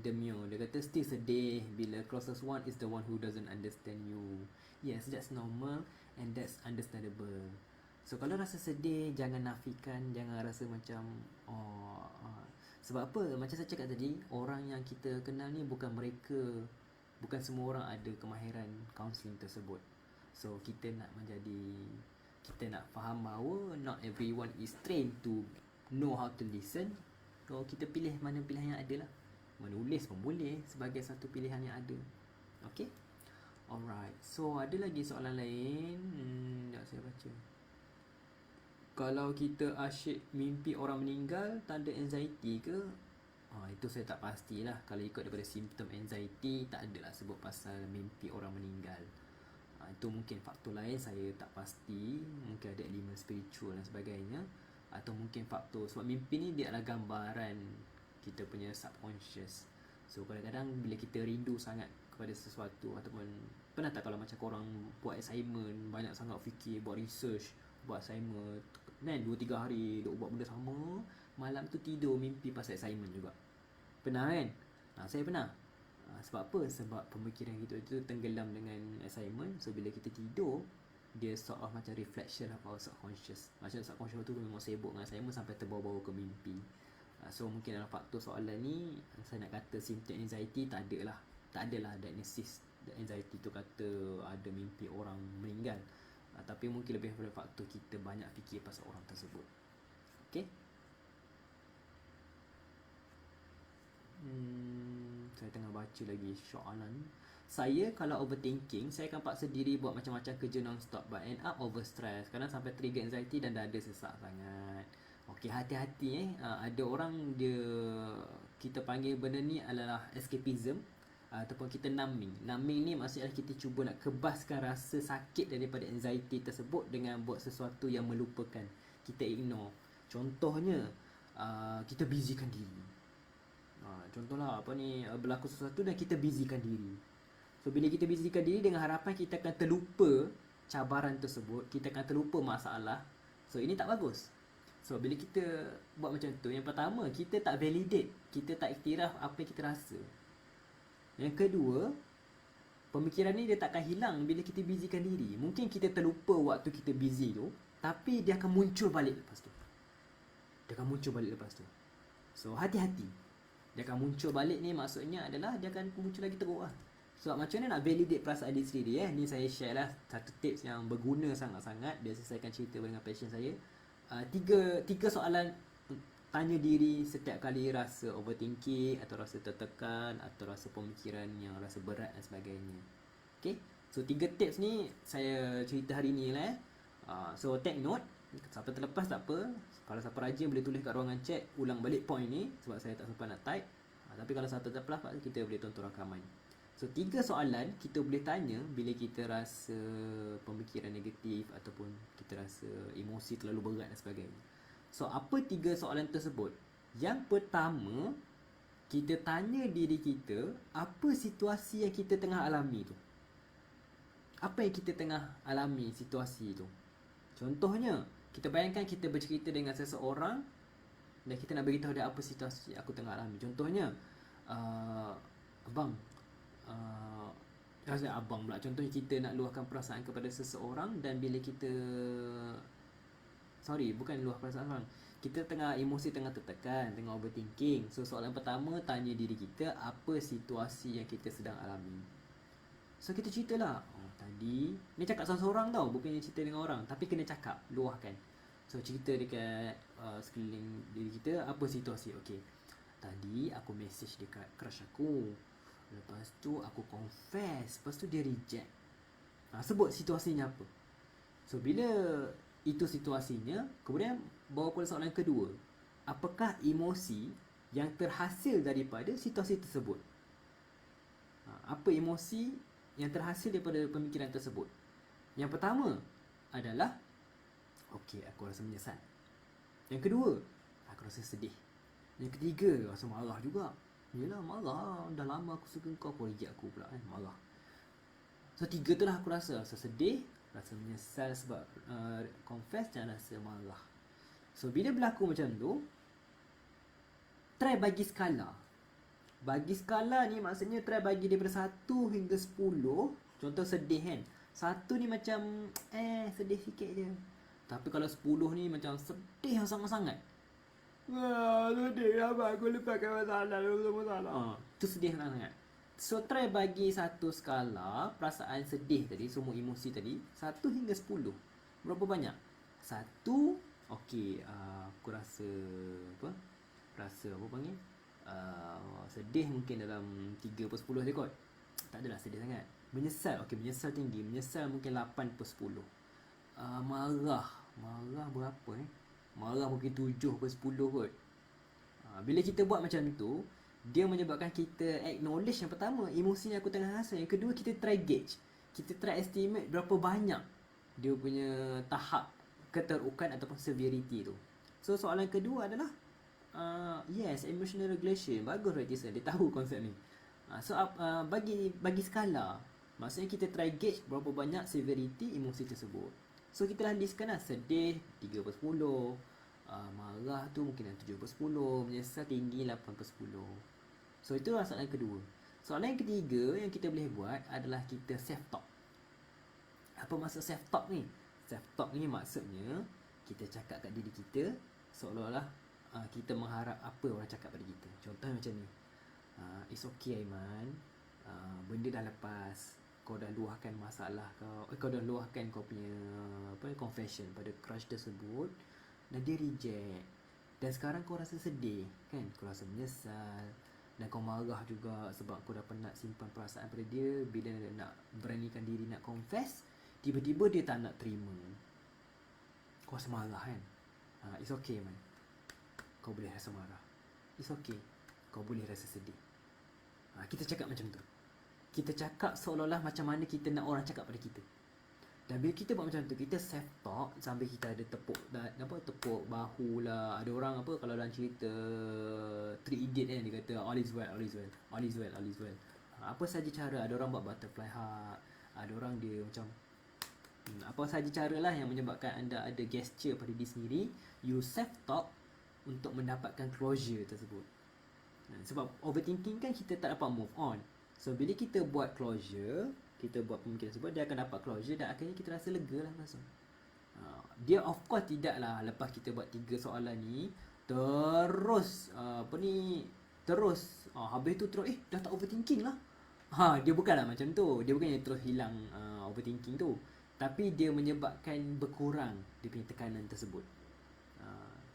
demure. Dia kata still sedih bila closest one is the one who doesn't understand you. Yes, that's normal and that's understandable. So kalau rasa sedih, jangan nafikan, jangan rasa macam sebab apa? Macam saya cakap tadi, orang yang kita kenal ni bukan semua orang ada kemahiran counselling tersebut. So kita nak faham bahawa not everyone is trained to know how to listen. So kita pilih mana pilihan yang ada lah. Menulis pun boleh sebagai satu pilihan yang ada. Okay. Alright. So ada lagi soalan lain. Sekejap saya baca. Kalau kita asyik mimpi orang meninggal, tanda anxiety ke? Itu saya tak pastilah. Kalau ikut daripada simptom anxiety, tak adalah sebut pasal mimpi orang meninggal. Itu mungkin faktor lain, saya tak pasti. Mungkin ada elemen spiritual dan sebagainya. Atau mungkin faktor, sebab mimpi ni dia adalah gambaran kita punya subconscious. So kadang-kadang bila kita rindu sangat kepada sesuatu, ataupun pernah tak kalau macam korang buat assignment, banyak sangat fikir, buat research, buat assignment kan, 2-3 hari duk buat benda sama, malam tu tidur mimpi pasal assignment juga. Pernah kan? Saya pernah. Sebab apa? Sebab pemikiran kita itu tenggelam dengan assignment. So bila kita tidur, dia sort of macam reflection of our subconscious. Macam subconscious tu memang sibuk dengan assignment sampai terbawa-bawa ke mimpi. So mungkin dalam faktor soalan ni, saya nak kata symptom anxiety tak adalah diagnosis anxiety tu kata ada mimpi orang meninggal. Tapi mungkin lebih pada faktor kita banyak fikir pasal orang tersebut. Okay. Saya tengah baca lagi soalan. Saya kalau overthinking, saya akan paksa diri buat macam-macam kerja non-stop, but end up overstress. Kadang sampai trigger anxiety dan dada sesak sangat. Okey, hati-hati ada orang kita panggil benda ni adalah escapism ataupun kita numbing. Numbing ni maksudnya kita cuba nak kebaskan rasa sakit daripada anxiety tersebut dengan buat sesuatu yang melupakan. Kita ignore. Contohnya kita busykan diri. Contohlah berlaku sesuatu dan kita busykan diri. So bila kita busykan diri dengan harapan kita akan terlupa cabaran tersebut, kita akan terlupa masalah. So ini tak bagus. So bila kita buat macam tu, yang pertama kita tak validate, kita tak iktiraf apa yang kita rasa. Yang kedua, pemikiran ni dia takkan hilang bila kita busykan diri. Mungkin kita terlupa waktu kita busy tu, tapi dia akan muncul balik lepas tu. So hati-hati. Dia akan muncul balik ni maksudnya adalah dia akan muncul lagi teruk lah. So macam mana nak validate perasaan diri sendiri Ni saya share lah satu tips yang berguna sangat-sangat. Biasa saya akan cerita dengan pasien saya. Tiga soalan tanya diri setiap kali rasa overthinking atau rasa tertekan atau rasa pemikiran yang rasa berat dan sebagainya. Okay. So 3 tips ni saya cerita hari ni lah. So take note. Siapa terlepas tak apa. Kalau siapa rajin boleh tulis kat ruangan chat, ulang balik point ni sebab saya tak sempat nak type. Tapi kalau siapa terlepas, kita boleh tonton rakaman. So 3 soalan kita boleh tanya bila kita rasa pemikiran negatif ataupun kita rasa emosi terlalu berat dan sebagainya. So apa 3 soalan tersebut? Yang pertama, kita tanya diri kita, apa situasi yang kita tengah alami tu? Apa yang kita tengah alami situasi tu? Contohnya, kita bayangkan kita bercerita dengan seseorang dan kita nak beritahu dia apa situasi aku tengah alami. Contohnya, abang, abang pula. Contohnya kita nak luahkan perasaan kepada seseorang dan bila kita, bukan luah perasaan orang. Kita tengah emosi tengah tertekan, tengah overthinking. So soalan pertama, tanya diri kita apa situasi yang kita sedang alami. So kita ceritalah, tadi ni cakap seorang-seorang tau, bukannya cerita dengan orang, tapi kena cakap, luahkan. So cerita dekat sekeliling diri kita, apa situasi. Okay, tadi aku message dekat crush aku, lepas tu aku confess, lepas tu dia reject. Sebut situasinya apa. So bila itu situasinya, kemudian bawa pula soalan kedua, apakah emosi yang terhasil daripada situasi tersebut. Apa emosi yang terhasil daripada pemikiran tersebut. Yang pertama adalah, okey, aku rasa menyesal. Yang kedua, aku rasa sedih. Yang ketiga, rasa marah juga. Yelah, marah, dah lama aku suka kau reject aku pula, marah. So tiga tu lah aku rasa sedih, rasa menyesal sebab confess, dan rasa marah. So bila berlaku macam tu, try bagi skala. Bagi skala ni maksudnya try bagi daripada 1 hingga 10. Contoh sedih kan, 1 ni macam sedih sikit je. Tapi kalau 10 ni macam sedih yang sangat-sangat. Sedih apa, aku lupakan masalah. Tu sedih sangat. So try bagi satu skala perasaan sedih tadi, semua emosi tadi, 1 hingga 10. Berapa banyak? 1, okey, aku rasa apa panggil? Sedih mungkin dalam 3/10 je kot. Tak adalah sedih sangat. Menyesal, okey, menyesal tinggi. Menyesal mungkin 8/10. Marah berapa Marah mungkin 7/10 kot. Bila kita buat macam tu, dia menyebabkan kita acknowledge yang pertama, emosi yang aku tengah rasa. Yang kedua, kita try gauge, kita try estimate berapa banyak dia punya tahap keterukan ataupun severity tu. So soalan kedua adalah yes, emotional regulation. Bagus Retisa, dia tahu konsep ni. So bagi skala, maksudnya kita try gauge berapa banyak severity emosi tersebut. So kita dah listkan lah, sedih 3/10, marah tu mungkin 7/10, menyesal tinggi 8/10. So itu lah soalan kedua. Soalan yang ketiga yang kita boleh buat adalah kita self-talk. Apa maksud self-talk ni? Self-talk ni maksudnya kita cakap kat diri kita seolah-olah kita mengharap apa orang cakap pada kita. Contohnya macam ni, it's okay Aiman, benda dah lepas, kau dah luahkan masalah kau dah luahkan kau punya confession pada crush tersebut dan dia reject. Dan sekarang kau rasa sedih kan, kau rasa menyesal dan kau marah juga sebab kau dah penat simpan perasaan pada dia. Bila nak beranikan diri nak confess, tiba-tiba dia tak nak terima. Kau rasa marah kan. It's okay man, kau boleh rasa marah. It's okay, kau boleh rasa sedih. Kita cakap macam tu. Kita cakap seolah-olah macam mana kita nak orang cakap pada kita. Dan bila kita buat macam tu, kita self talk sambil kita ada tepuk bahu lah. Ada orang kalau dalam cerita Three Idiot kan, dia kata all is well, all is well, all is well, all is well. Apa saja cara, ada orang buat butterfly heart, ada orang dia macam apa saja cara lah yang menyebabkan anda ada gesture pada diri sendiri. You self talk untuk mendapatkan closure tersebut. Sebab overthinking kan kita tak dapat move on. So bila kita buat closure, kita buat pemikiran tersebut, dia akan dapat closure dan akhirnya kita rasa lega lah langsung. Dia of course tidak lah lepas kita buat 3 soalan ni terus habis tu terus dah tak overthinking lah. Dia bukanlah macam tu. Dia bukannya terus hilang overthinking tu, tapi dia menyebabkan berkurang dia punya tekanan tersebut.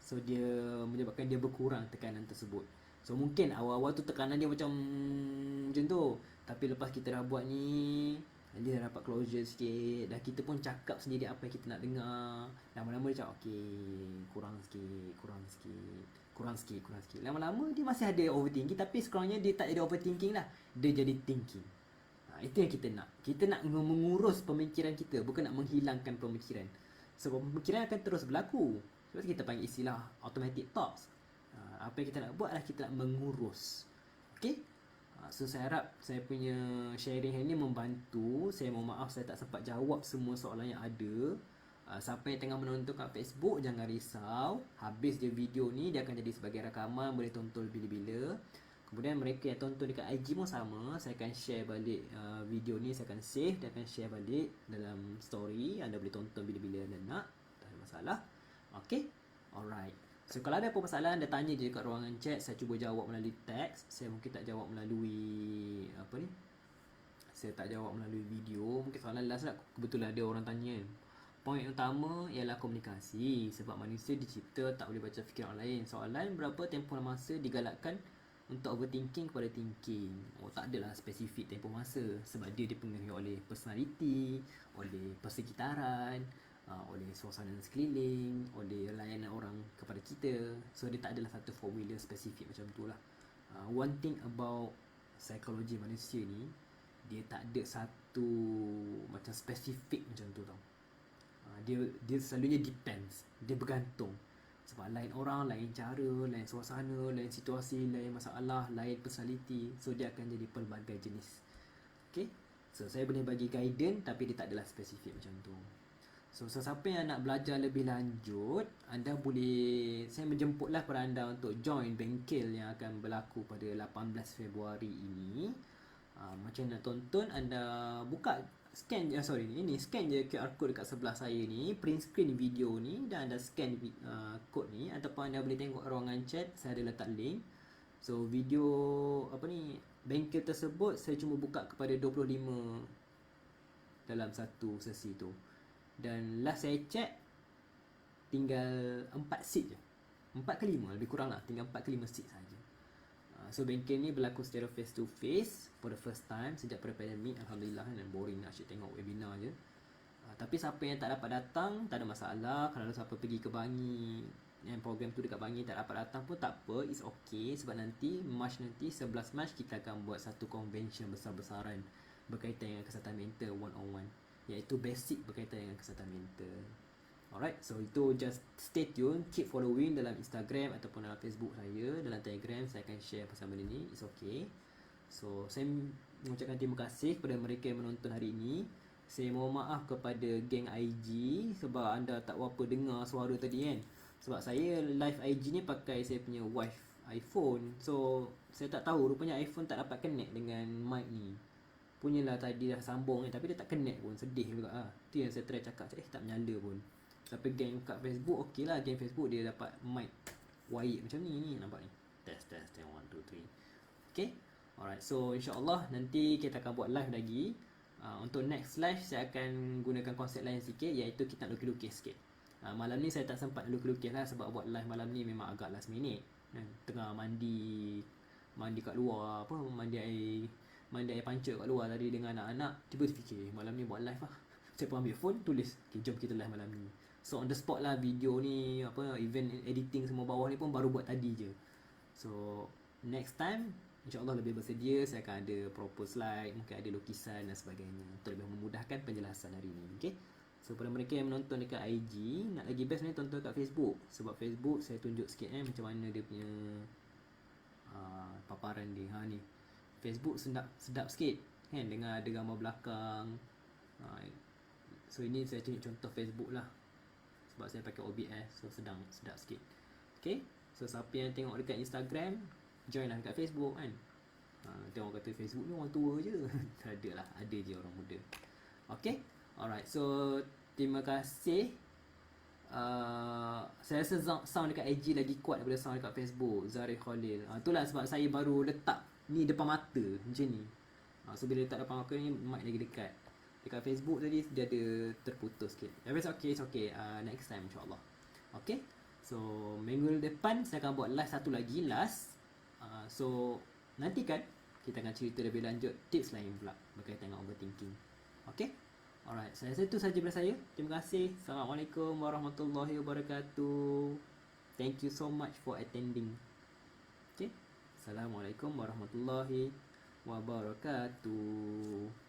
So dia menyebabkan dia berkurang tekanan tersebut. So mungkin awal-awal tu tekanan dia macam tu, tapi lepas kita dah buat ni, dia dah dapat closure sikit, dah kita pun cakap sendiri apa yang kita nak dengar. Lama-lama dia cakap kurang sikit. Lama-lama dia masih ada overthinking, tapi sekurangnya dia tak jadi overthinking lah, dia jadi thinking. Itu yang kita nak. Kita nak mengurus pemikiran kita, bukan nak menghilangkan pemikiran. Sebab pemikiran akan terus berlaku. Sebab kita panggil istilah automatic thoughts. Apa yang kita nak buat adalah kita nak mengurus. Okay? So saya harap saya punya sharing hari ni membantu. Saya mohon maaf saya tak sempat jawab semua soalan yang ada. Siapa yang tengah menonton kat Facebook, jangan risau. Habis je video ni, dia akan jadi sebagai rakaman, boleh tonton bila-bila. Kemudian mereka yang tonton dekat IG pun sama. Saya akan share balik video ni, saya akan save dan akan share balik dalam story. Anda boleh tonton bila-bila anda nak, tak ada masalah. Okay? Alright. So kalau ada apa masalah, anda tanya je kat ruangan chat. Saya cuba jawab melalui teks. Saya mungkin tak jawab melalui saya tak jawab melalui video. Mungkin soalan last lah, kebetulan ada orang tanya kan. Poin utama ialah komunikasi. Sebab manusia dicipta tak boleh baca fikiran orang lain. Soalan berapa tempoh masa digalakkan untuk overthinking kepada thinking. Tak adalah spesifik tempoh masa. Sebab dia dipengaruhi oleh personality, oleh persekitaran, oleh suasana sekeliling, oleh layanan orang kepada kita. So dia tak adalah satu formula spesifik macam tu lah. One thing about psikologi manusia ni, dia tak ada satu macam spesifik macam tu tau. Dia selalunya depends. Dia bergantung. Sebab lain orang, lain cara, lain suasana, lain situasi, lain masalah, lain personality. So dia akan jadi pelbagai jenis. Okay? So saya boleh bagi guidance, tapi dia tak adalah spesifik macam tu. So sesiapa yang nak belajar lebih lanjut, anda boleh, saya menjemputlah kepada anda untuk join bengkel yang akan berlaku pada 18 Februari ini. Macam nak tonton, anda buka scan scan je QR code dekat sebelah saya ni, print screen video ni dan anda scan code ni, ataupun anda boleh tengok ruangan chat, saya ada letak link. So video bengkel tersebut saya cuma buka kepada 25 dalam satu sesi tu. Dan last saya check, tinggal 4 seat je. 4 ke 5 lebih kurang lah. Tinggal 4 ke 5 seat saja. So bengkel ni berlaku secara face to face for the first time sejak pada pandemik. Alhamdulillah, dan boring nak asyik tengok webinar je. Tapi siapa yang tak dapat datang, tak ada masalah. Kalau siapa pergi ke Bangi, yang program tu dekat Bangi, tak dapat datang pun tak apa, it's okay. Sebab nanti March 11 March kita akan buat satu convention besar-besaran berkaitan dengan kesihatan mental one-on-one, iaitu basic berkaitan dengan kesihatan mental. Alright, so itu just stay tune, keep following dalam Instagram ataupun dalam Facebook saya, dalam Telegram saya akan share pasal benda ni, it's okay. So saya mengucapkan terima kasih kepada mereka yang menonton hari ini. Saya mohon maaf kepada geng IG sebab anda tak berapa dengar suara tadi kan. Sebab saya live IG ni pakai saya punya wife iPhone. So saya tak tahu, rupanya iPhone tak dapat connect dengan mic ni. Punyalah tadi dah sambung kan, tapi dia tak connect pun, sedih juga lah. Tu yang saya try cakap, tak menyala pun. Tapi geng kat Facebook okey lah, geng Facebook dia dapat mic wide macam ni nampak ni. Test 1 2 3. Okay. Alright, so insyaAllah nanti kita akan buat live lagi. Untuk next live saya akan gunakan konsep lain sikit, iaitu kita nak lukis-lukis sikit. Malam ni saya tak sempat lukis-lukis lah sebab buat live malam ni memang agak last minute. Tengah mandi kat luar, mandi air panca kat luar tadi dengan anak-anak. Tiba fikir malam ni buat live lah. Saya pun ambil phone, tulis, okay, jom kita live malam ni. So on the spot lah, video ni, event editing semua bawah ni pun baru buat tadi je. So next time InsyaAllah lebih bersedia. Saya akan ada proper slide, mungkin ada lukisan dan sebagainya untuk lebih memudahkan penjelasan hari ini. Okay? So pada mereka yang menonton dekat IG, nak lagi best ni tonton kat Facebook. Sebab Facebook saya tunjuk sikit macam mana dia punya paparan dia. Ni Facebook sedap sikit kan, dengan ada gambar belakang. So ini saya tunjuk contoh Facebook lah, sebab saya pakai OBS, so sedap sikit. Okay, so siapa yang tengok dekat Instagram, join lah dekat Facebook kan. Tengok kata Facebook ni orang tua je. Tak ada lah, ada je orang muda. Okay, alright, so terima kasih. Saya rasa sound dekat IG lagi kuat daripada sound dekat Facebook. Zarif Khalil. Itulah sebab saya baru letak ni depan mata macam ni. So bila letak depan mata ni, mic lagi dekat. Dekat Facebook tadi dia ada terputus sikit. Tapi it's okay. Next time insyaAllah. Okay, so minggu depan saya akan buat live satu lagi, last. So nantikan kita akan cerita lebih lanjut tips lain pula berkaitan dengan overthinking. Okay, alright, saya rasa itu saja daripada saya. Terima kasih. Assalamualaikum warahmatullahi wabarakatuh. Thank you so much for attending. Okay, Assalamualaikum warahmatullahi wabarakatuh.